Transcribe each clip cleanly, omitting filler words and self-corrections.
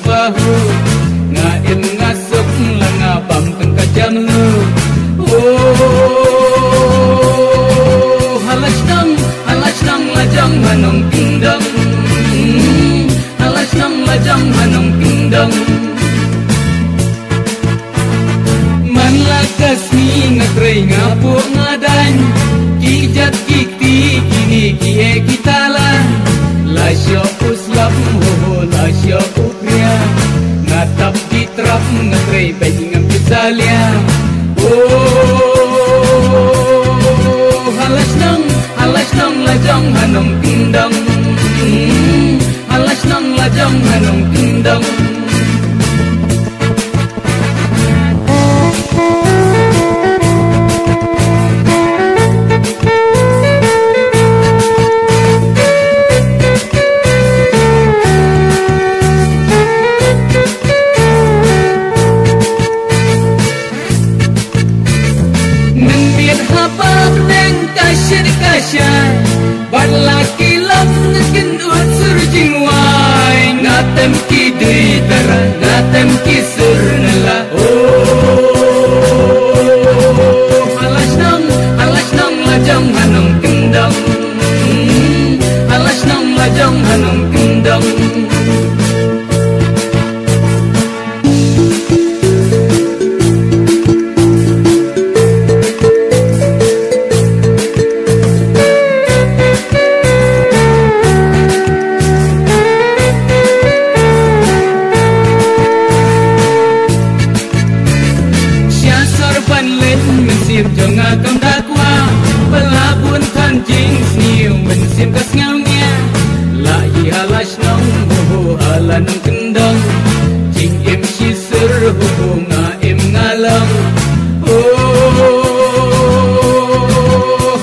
bahu ngaim ngasuk langabam teng kajam lu. Oh halas nang lajang manong pindang, halas nang lajang manong pindang. Man lakas ni ngatray ngapo ngadan, kijat kikti kini kie kitalan. Lasyo uslap ho lasyo upria, ngatap kitrap ngatray bayi pisalya. Oh halas nang lajang hanong pindang, halas nang lajang hanong pindang. Balaki lang ngkin utsur jingway, ngatem ki dui tara, ngatem ki sur nala. Oh halas nang lajang hanong kendang, halas nang lajang hanong kendang. Jangan kau dakwa pelabun kancing sniu mensim kasngaunya lai halas nang ho alan kendang jing em sisir ho ngaim ngalang. Oh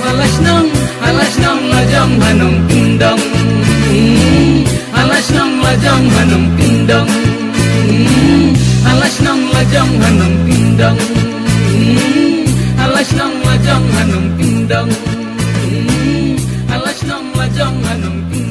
halas nang lajang hanong kendang, halas nang lajang hanong kendang, halas nang lajang hanong kendang. Halas nang lajang hanong pindang, halas nang lajang hanong pindang.